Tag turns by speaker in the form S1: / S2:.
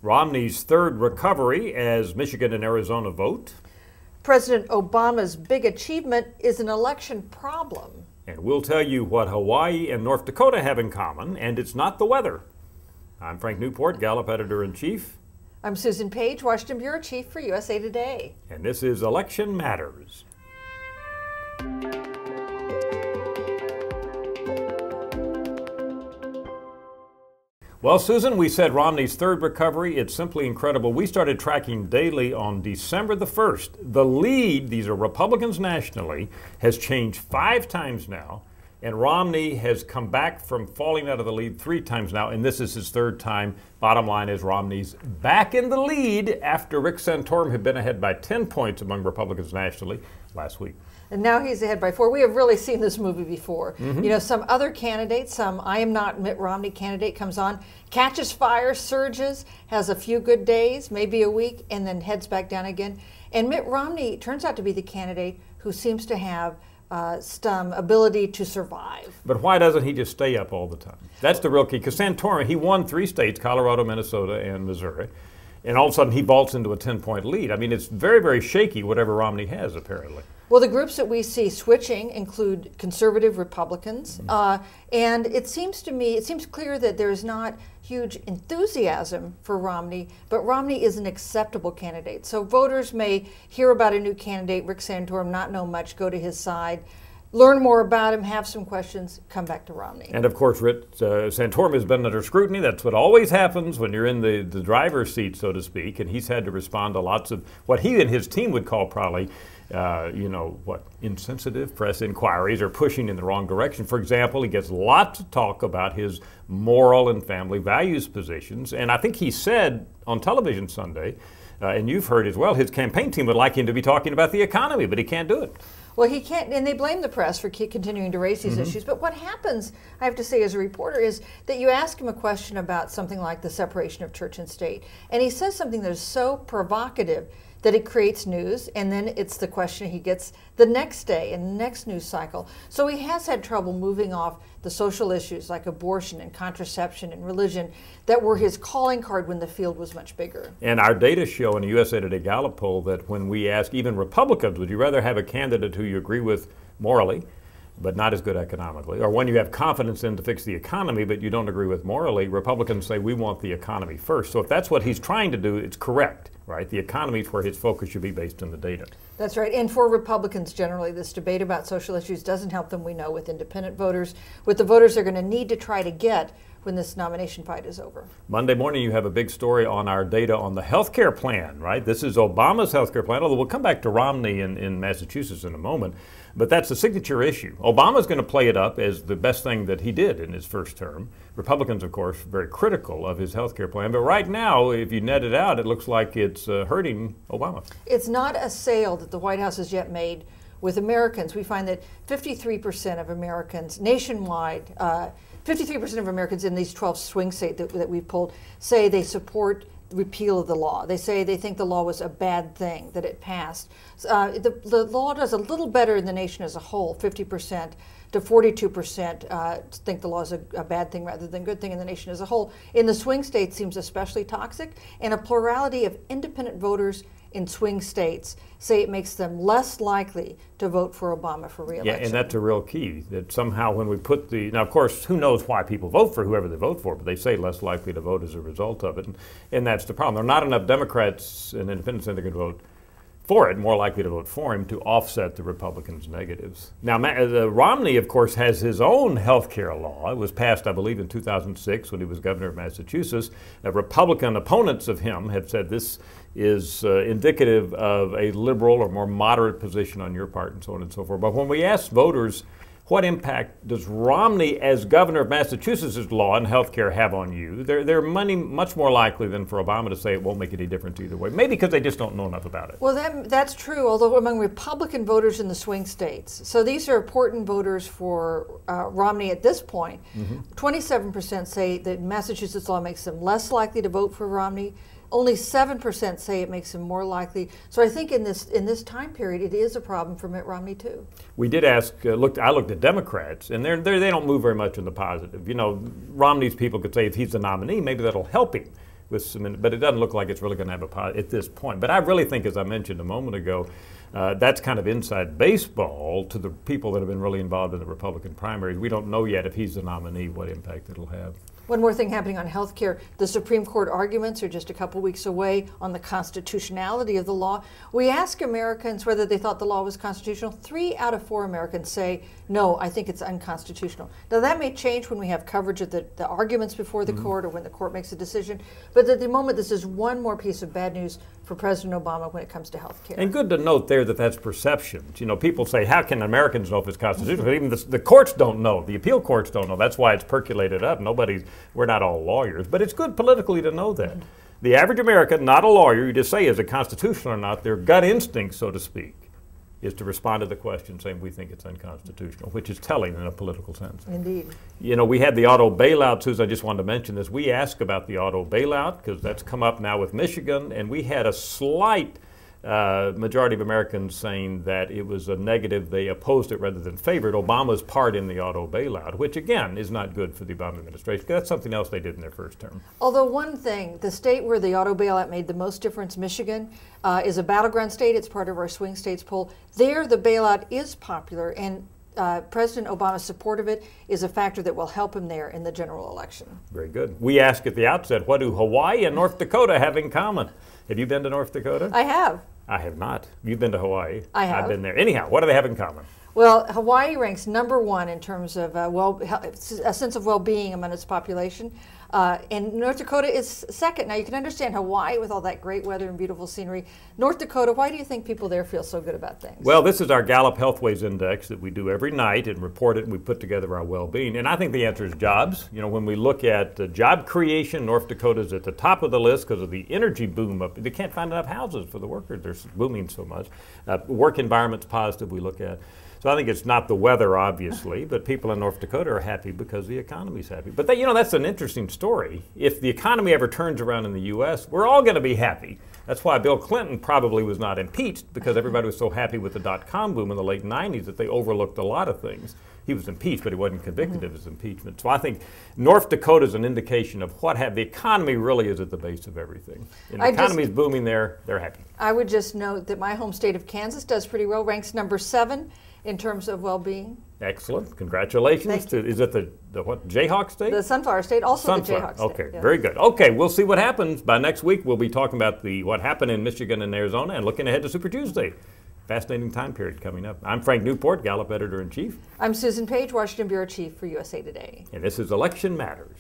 S1: Romney's third recovery as Michigan and Arizona vote.
S2: President Obama's big achievement is an election problem.
S1: And we'll tell you what Hawaii and North Dakota have in common, and it's not the weather. I'm Frank Newport, Gallup Editor-in-Chief.
S2: I'm Susan Page, Washington Bureau Chief for USA Today.
S1: And this is Election Matters. Well, Susan, we said Romney's third recovery. It's simply incredible. We started tracking daily on December the 1st. The lead, these are Republicans nationally, has changed 5 times now. And Romney has come back from falling out of the lead 3 times now, and this is his third time. Bottom line is Romney's back in the lead after Rick Santorum had been ahead by 10 points among Republicans nationally last week.
S2: And now he's ahead by 4. We have really seen this movie before. You know, some other candidates, some I am not Mitt Romney candidate comes on, catches fire, surges, has a few good days, maybe a week, and then heads back down again. And Mitt Romney turns out to be the candidate who seems to have some ability to survive.
S1: But why doesn't he just stay up all the time? That's the real key. Because Santorum, he won 3 states, Colorado, Minnesota, and Missouri. And all of a sudden he vaults into a 10-point lead. I mean, it's very, very shaky, whatever Romney has, apparently.
S2: Well, the groups that we see switching include conservative Republicans. And it seems to me, it seems clear that there's not huge enthusiasm for Romney, but Romney is an acceptable candidate. So voters may hear about a new candidate, Rick Santorum, not know much, go to his side, learn more about him, have some questions, come back to Romney.
S1: And of course, Santorum has been under scrutiny. That's what always happens when you're in the driver's seat, so to speak. And he's had to respond to lots of what he and his team would call probably, insensitive press inquiries or pushing in the wrong direction. For example, he gets lots of talk about his moral and family values positions. And I think he said on television Sunday, and you've heard as well, his campaign team would like him to be talking about the economy, but he can't do it.
S2: Well, he can't, and they blame the press for continuing to raise these issues. But what happens, I have to say as a reporter, is that you ask him a question about something like the separation of church and state, and he says something that is so provocative that it creates news, and then it's the question he gets the next day in the next news cycle. So he has had trouble moving off the social issues like abortion and contraception and religion that were his calling card when the field was much bigger. And
S1: our data show in a USA Today Gallup poll that when we ask even Republicans, would you rather have a candidate who you agree with morally, but not as good economically, or one you have confidence in to fix the economy, but you don't agree with morally, Republicans say we want the economy first. So if that's what he's trying to do, it's correct, right? The economy is where his focus should be based on the data.
S2: That's right. And for Republicans generally, this debate about social issues doesn't help them, we know, with independent voters, with the voters they're going to need to try to get when this nomination fight is over.
S1: Monday morning, you have a big story on our data on the health care plan, right? This is Obama's health care plan, although we'll come back to Romney in Massachusetts in a moment. But that's the signature issue. Obama's going to play it up as the best thing that he did in his first term. Republicans, of course, very critical of his health care plan. But right now, if you net it out, it looks like it's hurting Obama.
S2: It's not a sale that the White House has yet made with Americans. We find that 53% of Americans nationwide, 53% of Americans in these 12 swing states that we've polled say they support repeal of the law. They say they think the law was a bad thing, that it passed. The law does a little better in the nation as a whole, 50% to 42% think the law is a bad thing rather than good thing in the nation as a whole. In the swing states seems especially toxic, and a plurality of independent voters in swing states say it makes them less likely to vote for Obama for re-election.
S1: Yeah, and that's a real key, that somehow when we put now of course, who knows why people vote for whoever they vote for, but they say less likely to vote as a result of it. And that's the problem. There are not enough Democrats and independents that could vote for it, more likely to vote for him to offset the Republicans' negatives. Now, Romney, of course, has his own health care law. It was passed, I believe, in 2006 when he was governor of Massachusetts. Republican opponents of him have said this is indicative of a liberal or more moderate position on your part and so on and so forth. But when we ask voters, what impact does Romney as governor of Massachusetts' law and health care have on you? They're much more likely than for Obama to say it won't make any difference either way. Maybe because they just don't know enough about it.
S2: Well, that's true, although among Republican voters in the swing states. So these are important voters for Romney at this point. 27% say that Massachusetts law makes them less likely to vote for Romney. Only 7% say it makes him more likely. So I think in this time period, it is a problem for Mitt Romney too.
S1: We did ask. I looked at Democrats, and they don't move very much in the positive. You know, Romney's people could say if he's the nominee, maybe that'll help him. with some, but it doesn't look like it's really going to have a at this point. But I really think, as I mentioned a moment ago, that's kind of inside baseball to the people that have been really involved in the Republican primaries. We don't know yet if he's the nominee what impact it'll have.
S2: One more thing happening on health care. The Supreme Court arguments are just a couple weeks away on the constitutionality of the law. We ask Americans whether they thought the law was constitutional. 3 out of 4 Americans say, no, I think it's unconstitutional. Now, that may change when we have coverage of the arguments before the court or when the court makes a decision. But at the moment, this is one more piece of bad news for President Obama when it comes to health care.
S1: And good to note there that that's perceptions. You know, people say, how can Americans know if it's constitutional? Even the courts don't know. The appeal courts don't know. That's why it's percolated up. We're not all lawyers. But it's good politically to know that. The average American, not a lawyer, you just say, is it constitutional or not? Their gut instinct, so to speak, is to respond to the question saying we think it's unconstitutional, which is telling in a political sense.
S2: Indeed.
S1: You know, we had the auto bailout, Susan. I just wanted to mention this. We asked about the auto bailout because that's come up now with Michigan, and we had a slight majority of Americans saying that it was a negative. They opposed it rather than favored Obama's part in the auto bailout, which again is not good for the Obama administration. That's something else they did in their first term.
S2: Although one thing, the state where the auto bailout made the most difference, Michigan, is a battleground state. It's part of our swing states poll. There, the bailout is popular, and President Obama's support of it is a factor that will help him there in the general election.
S1: Very good. We asked at the outset, what do Hawaii and North Dakota have in common? Have you been to North Dakota?
S2: I have.
S1: I have not. You've been to Hawaii.
S2: I have.
S1: I've been there. Anyhow, what do they have in common?
S2: Well, Hawaii ranks #1 in terms of a sense of well-being among its population. And North Dakota is second. Now, you can understand Hawaii with all that great weather and beautiful scenery. North Dakota, why do you think people there feel so good about things?
S1: Well, this is our Gallup Healthways Index that we do every night and report it, and we put together our well-being. And I think the answer is jobs. You know, when we look at job creation, North Dakota's at the top of the list because of the energy boom up. They can't find enough houses for the workers. They're booming so much. Work environment's positive we look at. So I think it's not the weather, obviously, but people in North Dakota are happy because the economy's happy. But you know, that's an interesting story. If the economy ever turns around in the U.S., we're all going to be happy. That's why Bill Clinton probably was not impeached, because everybody was so happy with the dot-com boom in the late 90s that they overlooked a lot of things. He was impeached, but he wasn't convicted of his impeachment. So I think North Dakota is an indication of the economy really is at the base of everything. And the economy is booming there, they're happy.
S2: I would just note that my home state of Kansas does pretty well, ranks #7 in terms of well-being.
S1: Excellent. Congratulations. Is it the what, Jayhawk State?
S2: The Sunflower State, also
S1: Sunflower.
S2: The Jayhawk State.
S1: Okay,
S2: yeah.
S1: Very good. Okay, we'll see what happens. By next week, we'll be talking about what happened in Michigan and Arizona and looking ahead to Super Tuesday. Fascinating time period coming up. I'm Frank Newport, Gallup Editor-in-Chief.
S2: I'm Susan Page, Washington Bureau Chief for USA Today.
S1: And this is Election Matters.